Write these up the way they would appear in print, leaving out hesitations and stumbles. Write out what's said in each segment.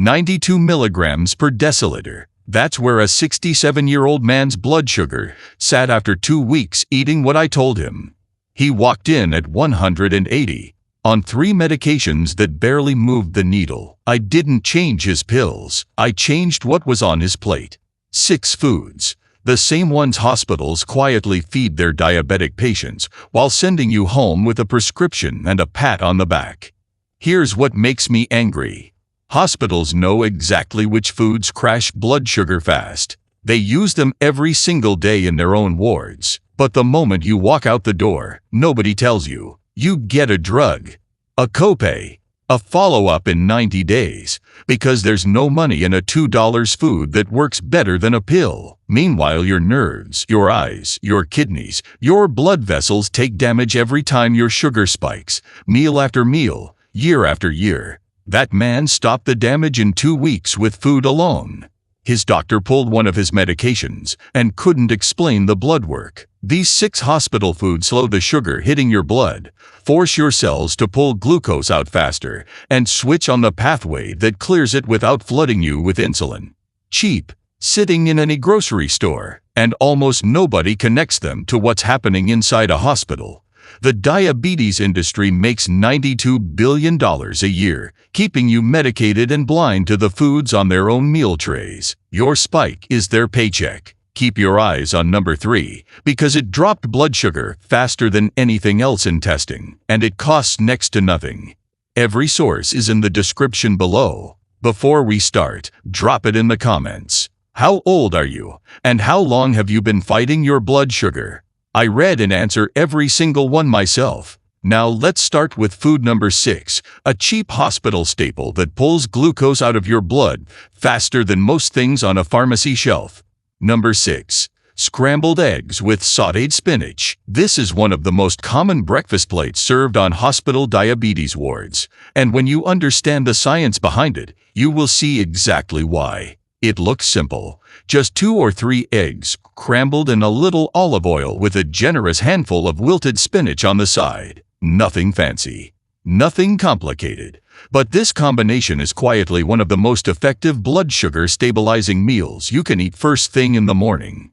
92 milligrams per deciliter. That's where a 67-year-old man's blood sugar sat after 2 weeks eating what I told him. He walked in at 180, on 3 medications that barely moved the needle. I didn't change his pills. I changed what was on his plate. 6 foods. The same ones hospitals quietly feed their diabetic patients while sending you home with a prescription and a pat on the back. Here's what makes me angry. Hospitals know exactly which foods crash blood sugar fast. They use them every single day in their own wards. But the moment you walk out the door, nobody tells you. You get a drug, a copay, a follow-up in 90 days, because there's no money in a $2 food that works better than a pill. Meanwhile, your nerves, your eyes, your kidneys, your blood vessels take damage every time your sugar spikes, meal after meal, year after year. That man stopped the damage in 2 weeks with food alone. His doctor pulled one of his medications and couldn't explain the blood work. These 6 hospital foods slow the sugar hitting your blood, force your cells to pull glucose out faster, and switch on the pathway that clears it without flooding you with insulin. Cheap, sitting in any grocery store, and almost nobody connects them to what's happening inside a hospital. The diabetes industry makes $92 billion a year, keeping you medicated and blind to the foods on their own meal trays. Your spike is their paycheck. Keep your eyes on number 3, because it dropped blood sugar faster than anything else in testing, and it costs next to nothing. Every source is in the description below. Before we start, drop it in the comments. How old are you, and how long have you been fighting your blood sugar? I read and answer every single one myself. Now let's start with food number 6, a cheap hospital staple that pulls glucose out of your blood faster than most things on a pharmacy shelf. Number 6. Scrambled eggs with sautéed spinach. This is one of the most common breakfast plates served on hospital diabetes wards. And when you understand the science behind it, you will see exactly why. It looks simple. Just 2 or 3 eggs, scrambled in a little olive oil with a generous handful of wilted spinach on the side. Nothing fancy. Nothing complicated. But this combination is quietly one of the most effective blood sugar stabilizing meals you can eat first thing in the morning.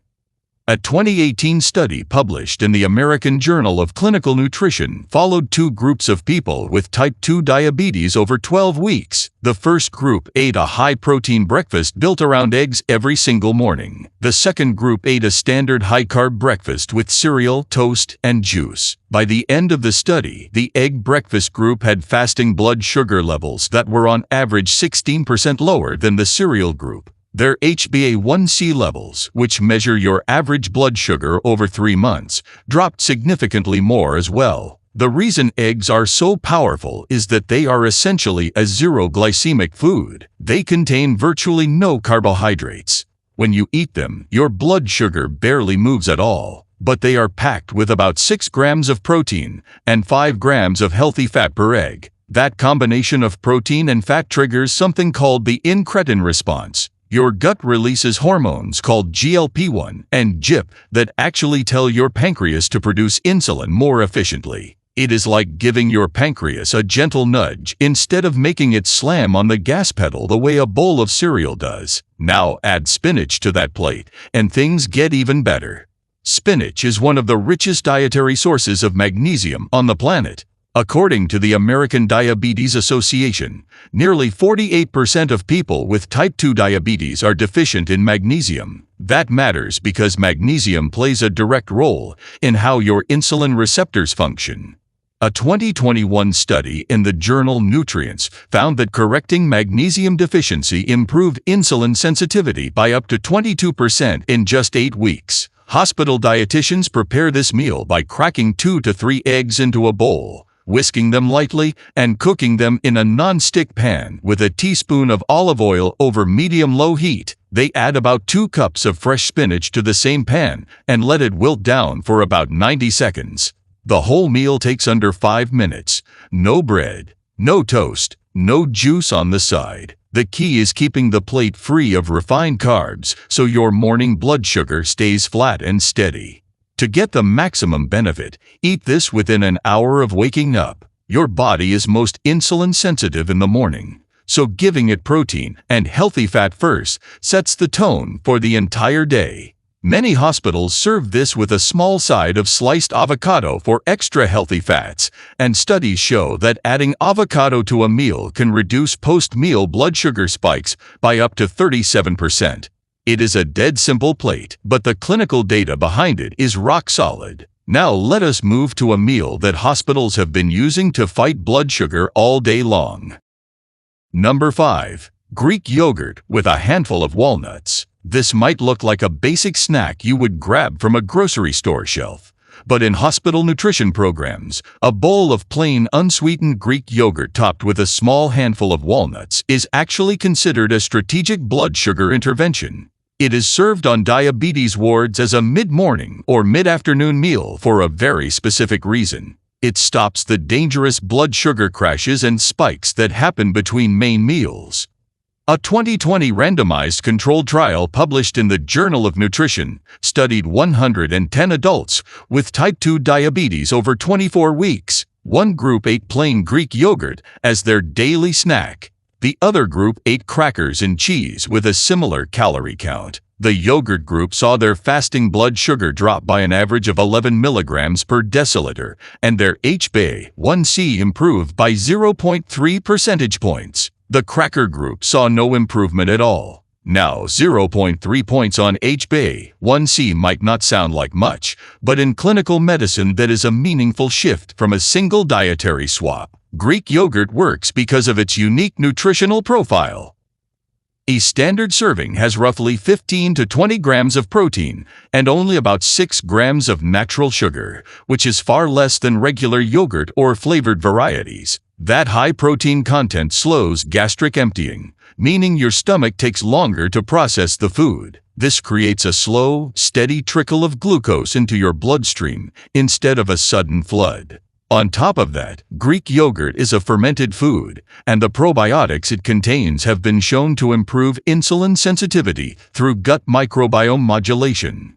A 2018 study published in the American Journal of Clinical Nutrition followed 2 groups of people with type 2 diabetes over 12 weeks. The first group ate a high-protein breakfast built around eggs every single morning. The second group ate a standard high-carb breakfast with cereal, toast, and juice. By the end of the study, the egg breakfast group had fasting blood sugar levels that were on average 16% lower than the cereal group. Their HbA1c levels, which measure your average blood sugar over 3 months, dropped significantly more as well. The reason eggs are so powerful is that they are essentially a zero glycemic food. They contain virtually no carbohydrates. When you eat them, your blood sugar barely moves at all, but they are packed with about 6 grams of protein and 5 grams of healthy fat per egg. That combination of protein and fat triggers something called the incretin response. Your gut releases hormones called GLP-1 and GIP that actually tell your pancreas to produce insulin more efficiently. It is like giving your pancreas a gentle nudge instead of making it slam on the gas pedal the way a bowl of cereal does. Now add spinach to that plate, and things get even better. Spinach is one of the richest dietary sources of magnesium on the planet. According to the American Diabetes Association, nearly 48% of people with type 2 diabetes are deficient in magnesium. That matters because magnesium plays a direct role in how your insulin receptors function. A 2021 study in the journal Nutrients found that correcting magnesium deficiency improved insulin sensitivity by up to 22% in just 8 weeks. Hospital dietitians prepare this meal by cracking 2 to 3 eggs into a bowl, whisking them lightly, and cooking them in a non-stick pan with a teaspoon of olive oil over medium-low heat. They add about 2 cups of fresh spinach to the same pan and let it wilt down for about 90 seconds. The whole meal takes under 5 minutes. No bread, no toast, no juice on the side. The key is keeping the plate free of refined carbs so your morning blood sugar stays flat and steady. To get the maximum benefit, eat this within an hour of waking up. Your body is most insulin sensitive in the morning, so giving it protein and healthy fat first sets the tone for the entire day. Many hospitals serve this with a small side of sliced avocado for extra healthy fats, and studies show that adding avocado to a meal can reduce post-meal blood sugar spikes by up to 37%. It is a dead simple plate, but the clinical data behind it is rock solid. Now let us move to a meal that hospitals have been using to fight blood sugar all day long. Number 5. Greek yogurt with a handful of walnuts. This might look like a basic snack you would grab from a grocery store shelf, but in hospital nutrition programs, a bowl of plain unsweetened Greek yogurt topped with a small handful of walnuts is actually considered a strategic blood sugar intervention. It is served on diabetes wards as a mid-morning or mid-afternoon meal for a very specific reason. It stops the dangerous blood sugar crashes and spikes that happen between main meals. A 2020 randomized controlled trial published in the Journal of Nutrition studied 110 adults with type 2 diabetes over 24 weeks. One group ate plain Greek yogurt as their daily snack. The other group ate crackers and cheese with a similar calorie count. The yogurt group saw their fasting blood sugar drop by an average of 11 milligrams per deciliter, and their HbA1c improved by 0.3 percentage points. The cracker group saw no improvement at all. Now, 0.3 points on HbA1c might not sound like much, but in clinical medicine that is a meaningful shift from a single dietary swap. Greek yogurt works because of its unique nutritional profile. A standard serving has roughly 15 to 20 grams of protein and only about 6 grams of natural sugar, which is far less than regular yogurt or flavored varieties. That high protein content slows gastric emptying, meaning your stomach takes longer to process the food. This creates a slow, steady trickle of glucose into your bloodstream instead of a sudden flood. On top of that, Greek yogurt is a fermented food, and the probiotics it contains have been shown to improve insulin sensitivity through gut microbiome modulation.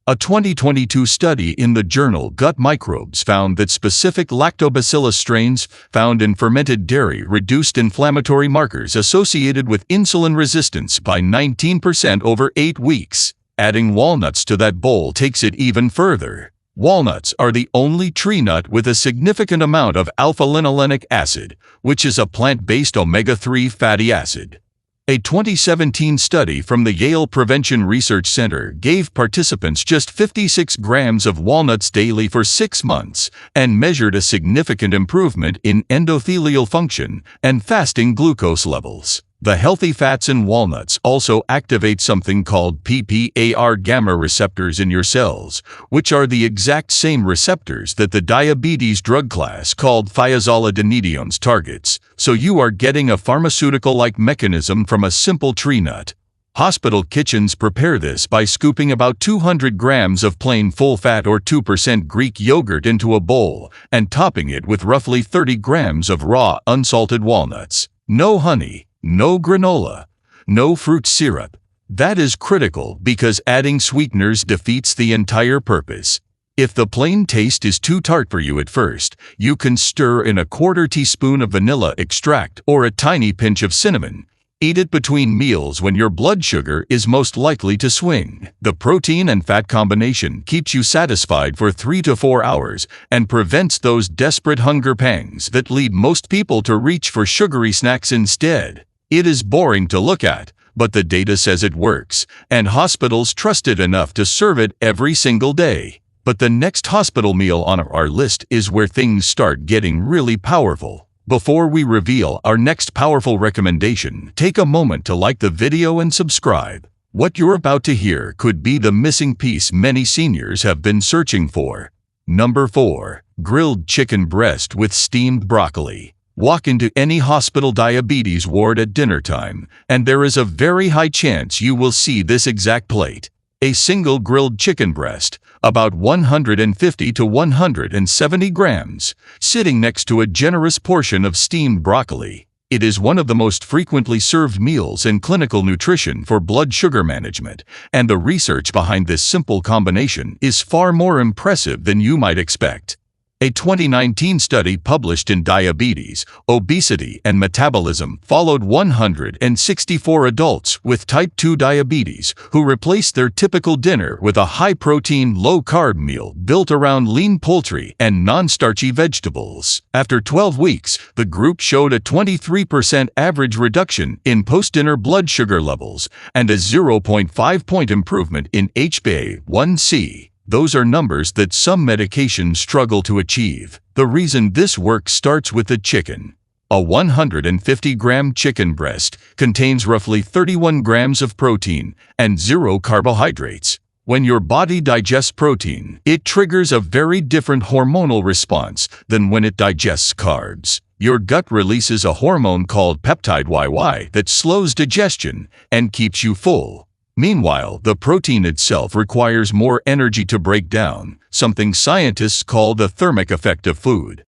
A 2022 study in the journal Gut Microbes found that specific lactobacillus strains found in fermented dairy reduced inflammatory markers associated with insulin resistance by 19% over 8 weeks. Adding walnuts to that bowl takes it even further. Walnuts are the only tree nut with a significant amount of alpha-linolenic acid, which is a plant-based omega-3 fatty acid. A 2017 study from the Yale Prevention Research Center gave participants just 56 grams of walnuts daily for 6 months and measured a significant improvement in endothelial function and fasting glucose levels. The healthy fats in walnuts also activate something called PPAR gamma receptors in your cells, which are the exact same receptors that the diabetes drug class called thiazolidinediones targets, so you are getting a pharmaceutical-like mechanism from a simple tree nut. Hospital kitchens prepare this by scooping about 200 grams of plain full-fat or 2% Greek yogurt into a bowl and topping it with roughly 30 grams of raw, unsalted walnuts. No honey. No granola, no fruit syrup. That is critical because adding sweeteners defeats the entire purpose. If the plain taste is too tart for you at first, you can stir in a 1/4 teaspoon of vanilla extract or a tiny pinch of cinnamon. Eat it between meals when your blood sugar is most likely to swing. The protein and fat combination keeps you satisfied for 3 to 4 hours and prevents those desperate hunger pangs that lead most people to reach for sugary snacks instead. It is boring to look at, but the data says it works, and hospitals trust it enough to serve it every single day. But the next hospital meal on our list is where things start getting really powerful. Before we reveal our next powerful recommendation, take a moment to like the video and subscribe. What you're about to hear could be the missing piece many seniors have been searching for. Number 4. Grilled chicken breast with steamed broccoli. Walk into any hospital diabetes ward at dinner time, and there is a very high chance you will see this exact plate. A single grilled chicken breast, about 150 to 170 grams, sitting next to a generous portion of steamed broccoli. It is one of the most frequently served meals in clinical nutrition for blood sugar management, and the research behind this simple combination is far more impressive than you might expect. A 2019 study published in Diabetes, Obesity, and Metabolism followed 164 adults with type 2 diabetes who replaced their typical dinner with a high-protein, low-carb meal built around lean poultry and non-starchy vegetables. After 12 weeks, the group showed a 23% average reduction in post-dinner blood sugar levels and a 0.5-point improvement in HbA1c. Those are numbers that some medications struggle to achieve. The reason this works starts with the chicken. A 150-gram chicken breast contains roughly 31 grams of protein and 0 carbohydrates. When your body digests protein, it triggers a very different hormonal response than when it digests carbs. Your gut releases a hormone called peptide YY that slows digestion and keeps you full. Meanwhile, the protein itself requires more energy to break down, something scientists call the thermic effect of food.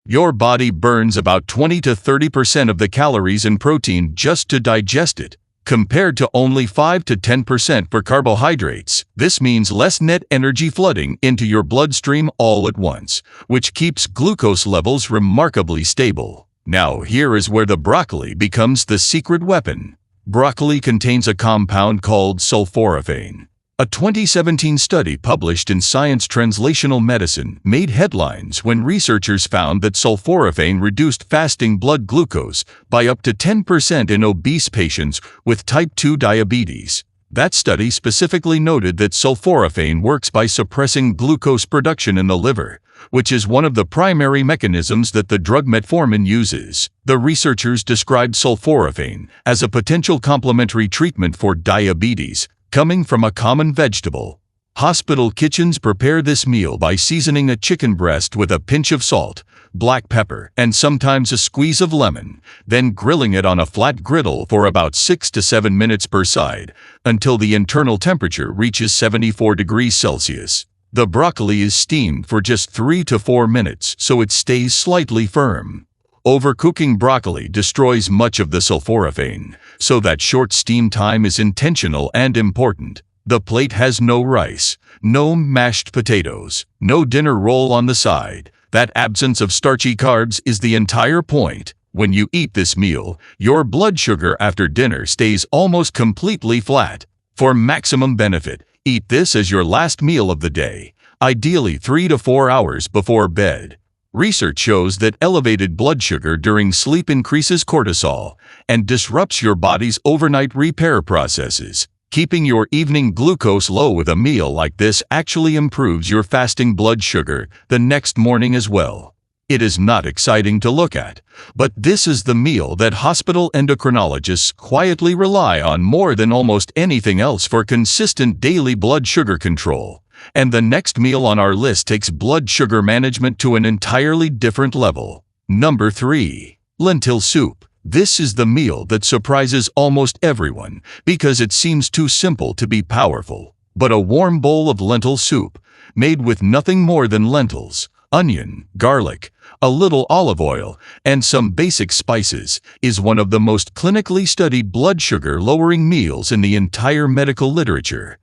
Your body burns about 20 to 30% of the calories in protein just to digest it, compared to only 5 to 10% for carbohydrates. This means less net energy flooding into your bloodstream all at once, which keeps glucose levels remarkably stable. Now, here is where the broccoli becomes the secret weapon. Broccoli contains a compound called sulforaphane. A 2017 study published in Science Translational Medicine made headlines when researchers found that sulforaphane reduced fasting blood glucose by up to 10% in obese patients with type 2 diabetes. That study specifically noted that sulforaphane works by suppressing glucose production in the liver, which is one of the primary mechanisms that the drug metformin uses. The researchers described sulforaphane as a potential complementary treatment for diabetes, coming from a common vegetable. Hospital kitchens prepare this meal by seasoning a chicken breast with a pinch of salt, black pepper, and sometimes a squeeze of lemon, then grilling it on a flat griddle for about 6 to 7 minutes per side, until the internal temperature reaches 74 degrees Celsius. The broccoli is steamed for just 3 to 4 minutes so it stays slightly firm. Overcooking broccoli destroys much of the sulforaphane, so that short steam time is intentional and important. The plate has no rice, no mashed potatoes, no dinner roll on the side. That absence of starchy carbs is the entire point. When you eat this meal, your blood sugar after dinner stays almost completely flat. For maximum benefit, eat this as your last meal of the day, ideally 3 to 4 hours before bed. Research shows that elevated blood sugar during sleep increases cortisol and disrupts your body's overnight repair processes. Keeping your evening glucose low with a meal like this actually improves your fasting blood sugar the next morning as well. It is not exciting to look at, but this is the meal that hospital endocrinologists quietly rely on more than almost anything else for consistent daily blood sugar control. And the next meal on our list takes blood sugar management to an entirely different level. Number 3. Lentil soup. This is the meal that surprises almost everyone because it seems too simple to be powerful. But a warm bowl of lentil soup, made with nothing more than lentils, onion, garlic, a little olive oil, and some basic spices, is one of the most clinically studied blood sugar-lowering meals in the entire medical literature.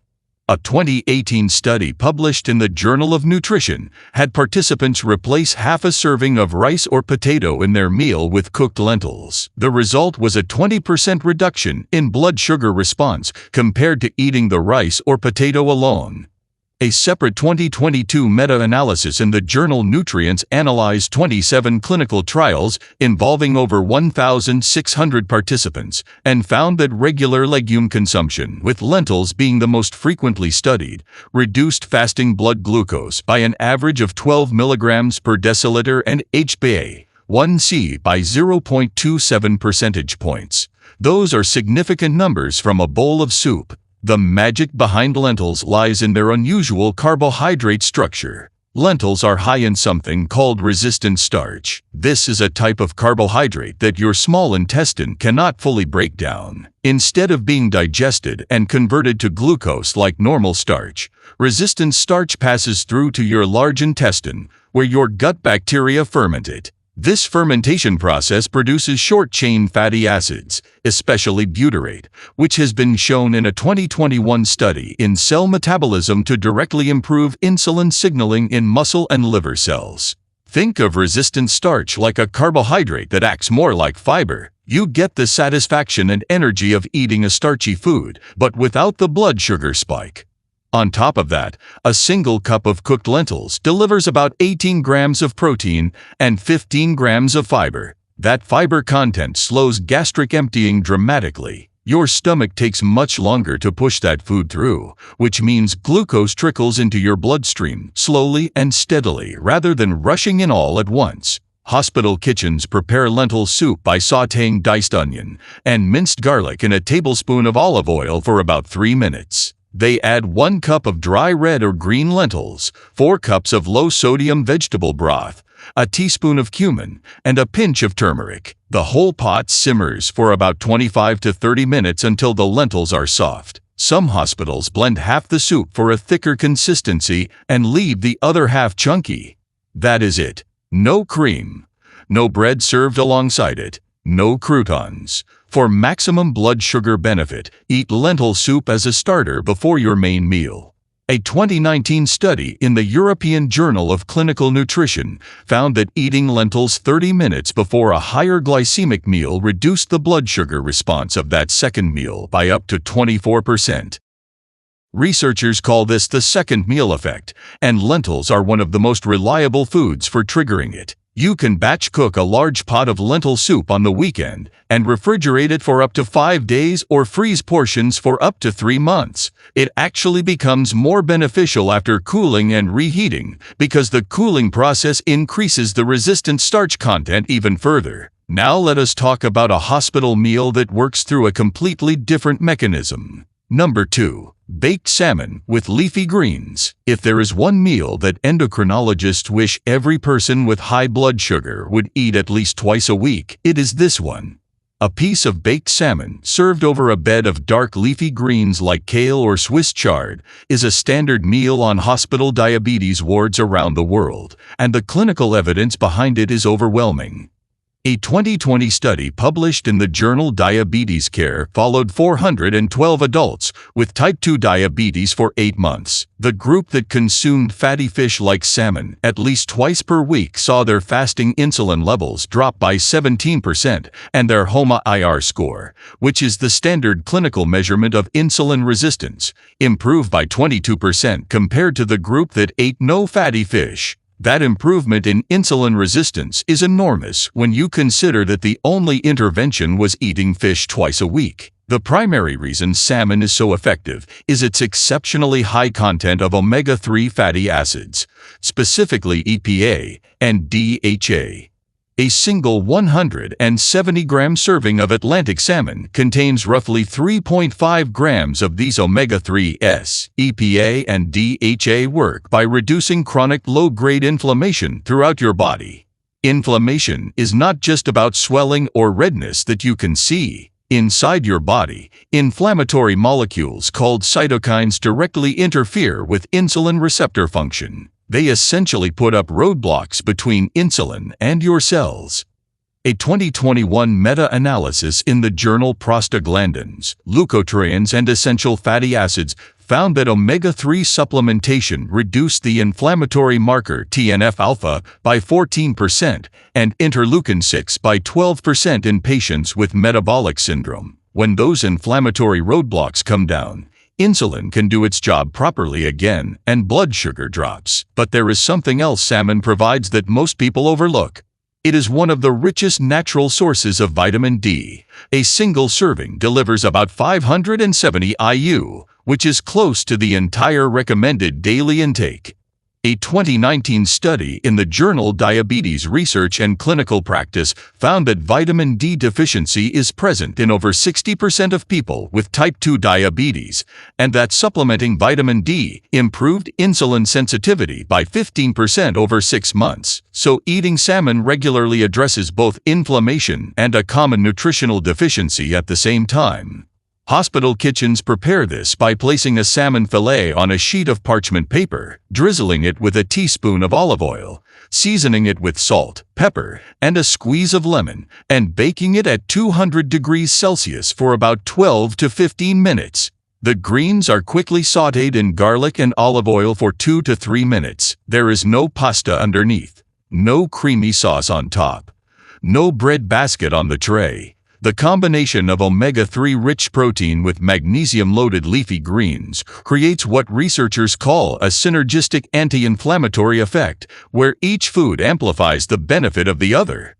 A 2018 study published in the Journal of Nutrition had participants replace half a serving of rice or potato in their meal with cooked lentils. The result was a 20% reduction in blood sugar response compared to eating the rice or potato alone. A separate 2022 meta-analysis in the journal Nutrients analyzed 27 clinical trials involving over 1,600 participants and found that regular legume consumption, with lentils being the most frequently studied, reduced fasting blood glucose by an average of 12 milligrams per deciliter and HbA1c by 0.27 percentage points. Those are significant numbers from a bowl of soup. The magic behind lentils lies in their unusual carbohydrate structure. Lentils are high in something called resistant starch. This is a type of carbohydrate that your small intestine cannot fully break down. Instead of being digested and converted to glucose like normal starch, resistant starch passes through to your large intestine, where your gut bacteria ferment it. This fermentation process produces short-chain fatty acids, especially butyrate, which has been shown in a 2021 study in Cell Metabolism to directly improve insulin signaling in muscle and liver cells. Think of resistant starch like a carbohydrate that acts more like fiber. You get the satisfaction and energy of eating a starchy food, but without the blood sugar spike. On top of that, a single cup of cooked lentils delivers about 18 grams of protein and 15 grams of fiber. That fiber content slows gastric emptying dramatically. Your stomach takes much longer to push that food through, which means glucose trickles into your bloodstream slowly and steadily rather than rushing in all at once. Hospital kitchens prepare lentil soup by sautéing diced onion and minced garlic in a tablespoon of olive oil for about 3 minutes. They add 1 cup of dry red or green lentils, 4 cups of low-sodium vegetable broth, a teaspoon of cumin, and a pinch of turmeric. The whole pot simmers for about 25 to 30 minutes until the lentils are soft. Some hospitals blend half the soup for a thicker consistency and leave the other half chunky. That is it. No cream. No bread served alongside it. No croutons. For maximum blood sugar benefit, eat lentil soup as a starter before your main meal. A 2019 study in the European Journal of Clinical Nutrition found that eating lentils 30 minutes before a higher glycemic meal reduced the blood sugar response of that second meal by up to 24%. Researchers call this the second meal effect, and lentils are one of the most reliable foods for triggering it. You can batch cook a large pot of lentil soup on the weekend and refrigerate it for up to 5 days or freeze portions for up to 3 months. It actually becomes more beneficial after cooling and reheating because the cooling process increases the resistant starch content even further. Now let us talk about a hospital meal that works through a completely different mechanism. Number 2. Baked salmon with leafy greens. If there is one meal that endocrinologists wish every person with high blood sugar would eat at least twice a week, it is this one. A piece of baked salmon served over a bed of dark leafy greens like kale or Swiss chard is a standard meal on hospital diabetes wards around the world, and the clinical evidence behind it is overwhelming. A 2020 study published in the journal Diabetes Care followed 412 adults with type 2 diabetes for 8 months. The group that consumed fatty fish like salmon at least twice per week saw their fasting insulin levels drop by 17% and their HOMA-IR score, which is the standard clinical measurement of insulin resistance, improved by 22% compared to the group that ate no fatty fish. That improvement in insulin resistance is enormous when you consider that the only intervention was eating fish twice a week. The primary reason salmon is so effective is its exceptionally high content of omega-3 fatty acids, specifically EPA and DHA. A single 170-gram serving of Atlantic salmon contains roughly 3.5 grams of these omega-3s. EPA and DHA work by reducing chronic low-grade inflammation throughout your body. Inflammation is not just about swelling or redness that you can see. Inside your body, inflammatory molecules called cytokines directly interfere with insulin receptor function. They essentially put up roadblocks between insulin and your cells. A 2021 meta-analysis in the journal Prostaglandins, Leukotrienes and Essential Fatty Acids found that omega-3 supplementation reduced the inflammatory marker TNF-alpha by 14% and interleukin-6 by 12% in patients with metabolic syndrome. When those inflammatory roadblocks come down, insulin can do its job properly again, and blood sugar drops. But there is something else salmon provides that most people overlook. It is one of the richest natural sources of vitamin D. A single serving delivers about 570 IU, which is close to the entire recommended daily intake. A 2019 study in the journal Diabetes Research and Clinical Practice found that vitamin D deficiency is present in over 60% of people with type 2 diabetes, and that supplementing vitamin D improved insulin sensitivity by 15% over 6 months. So eating salmon regularly addresses both inflammation and a common nutritional deficiency at the same time. Hospital kitchens prepare this by placing a salmon fillet on a sheet of parchment paper, drizzling it with a teaspoon of olive oil, seasoning it with salt, pepper, and a squeeze of lemon, and baking it at 200 degrees Celsius for about 12 to 15 minutes. The greens are quickly sautéed in garlic and olive oil for 2 to 3 minutes. There is no pasta underneath, no creamy sauce on top, no bread basket on the tray. The combination of omega-3 rich protein with magnesium-loaded leafy greens creates what researchers call a synergistic anti-inflammatory effect, where each food amplifies the benefit of the other.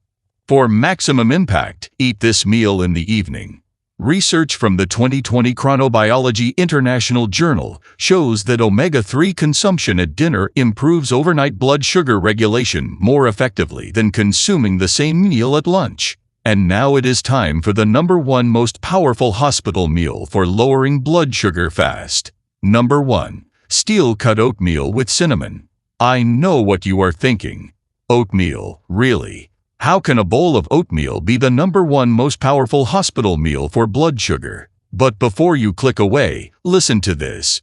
For maximum impact, eat this meal in the evening. Research from the 2020 Chronobiology International Journal shows that omega-3 consumption at dinner improves overnight blood sugar regulation more effectively than consuming the same meal at lunch. And now it is time for the #1 most powerful hospital meal for lowering blood sugar fast. Number 1. Steel-cut oatmeal with cinnamon. I know what you are thinking. Oatmeal, really? How can a bowl of oatmeal be the #1 most powerful hospital meal for blood sugar? But before you click away, listen to this.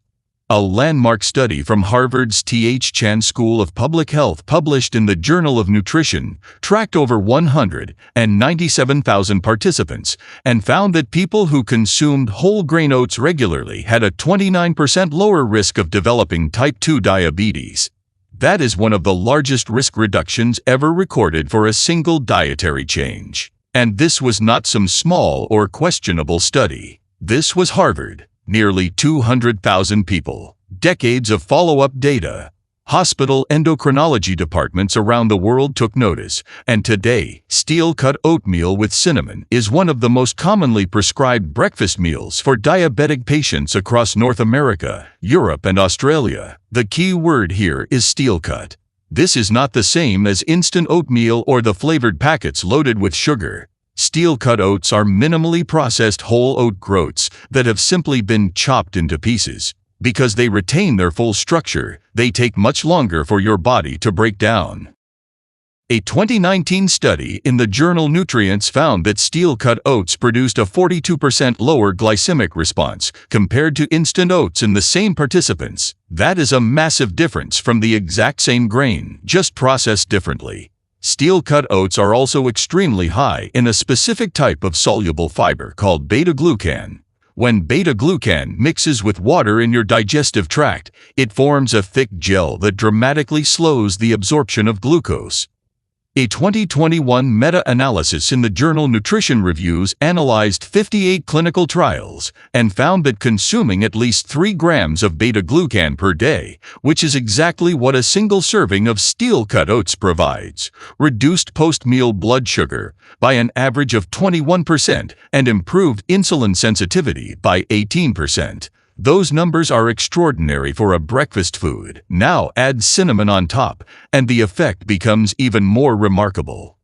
A landmark study from Harvard's T.H. Chan School of Public Health published in the Journal of Nutrition tracked over 197,000 participants and found that people who consumed whole grain oats regularly had a 29% lower risk of developing type 2 diabetes. That is one of the largest risk reductions ever recorded for a single dietary change. And this was not some small or questionable study. This was Harvard. Nearly 200,000 people, decades of follow-up data. Hospital endocrinology departments around the world took notice, and today, steel-cut oatmeal with cinnamon is one of the most commonly prescribed breakfast meals for diabetic patients across North America, Europe, and Australia. The key word here is steel-cut. This is not the same as instant oatmeal or the flavored packets loaded with sugar. Steel-cut oats are minimally processed whole oat groats that have simply been chopped into pieces. Because they retain their full structure, they take much longer for your body to break down. A 2019 study in the journal Nutrients found that steel-cut oats produced a 42% lower glycemic response compared to instant oats in the same participants. That is a massive difference from the exact same grain, just processed differently. Steel-cut oats are also extremely high in a specific type of soluble fiber called beta-glucan. When beta-glucan mixes with water in your digestive tract, it forms a thick gel that dramatically slows the absorption of glucose. A 2021 meta-analysis in the journal Nutrition Reviews analyzed 58 clinical trials and found that consuming at least 3 grams of beta-glucan per day, which is exactly what a single serving of steel-cut oats provides, reduced post-meal blood sugar by an average of 21% and improved insulin sensitivity by 18%. Those numbers are extraordinary for a breakfast food. Now add cinnamon on top, and the effect becomes even more remarkable.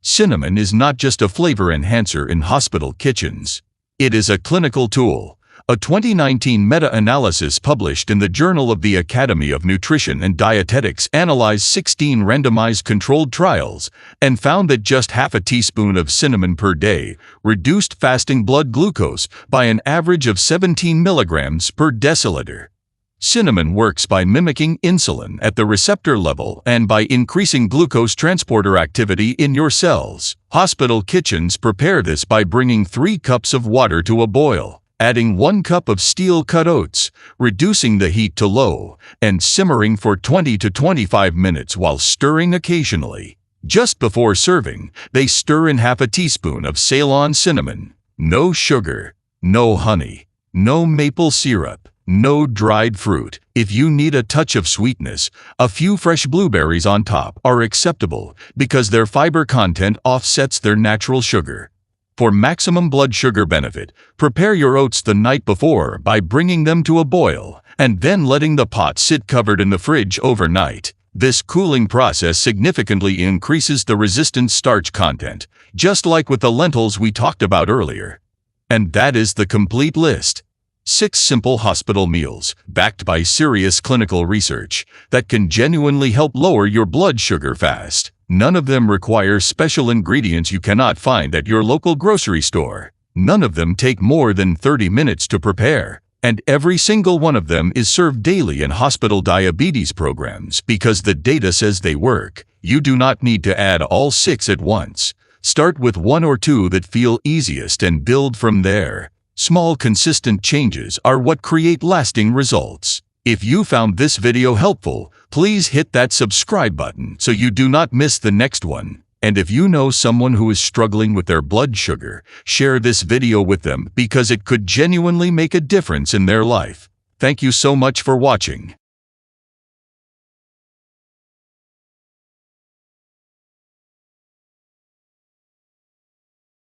Cinnamon is not just a flavor enhancer in hospital kitchens. It is a clinical tool. A 2019 meta-analysis published in the Journal of the Academy of Nutrition and Dietetics analyzed 16 randomized controlled trials and found that just half a teaspoon of cinnamon per day reduced fasting blood glucose by an average of 17 milligrams per deciliter. Cinnamon works by mimicking insulin at the receptor level and by increasing glucose transporter activity in your cells. Hospital kitchens prepare this by bringing 3 cups of water to a boil, adding 1 cup of steel-cut oats, reducing the heat to low, and simmering for 20 to 25 minutes while stirring occasionally. Just before serving, they stir in half a teaspoon of Ceylon cinnamon. No sugar, no honey, no maple syrup, no dried fruit. If you need a touch of sweetness, a few fresh blueberries on top are acceptable because their fiber content offsets their natural sugar. For maximum blood sugar benefit, prepare your oats the night before by bringing them to a boil and then letting the pot sit covered in the fridge overnight. This cooling process significantly increases the resistant starch content, just like with the lentils we talked about earlier. And that is the complete list. 6 simple hospital meals, backed by serious clinical research, that can genuinely help lower your blood sugar fast. None of them require special ingredients you cannot find at your local grocery store. None of them take more than 30 minutes to prepare, and every single one of them is served daily in hospital diabetes programs because the data says they work. You do not need to add all 6 at once. Start with 1 or 2 that feel easiest and build from there. Small, consistent changes are what create lasting results. If you found this video helpful, please hit that subscribe button so you do not miss the next one. And if you know someone who is struggling with their blood sugar, share this video with them because it could genuinely make a difference in their life. Thank you so much for watching.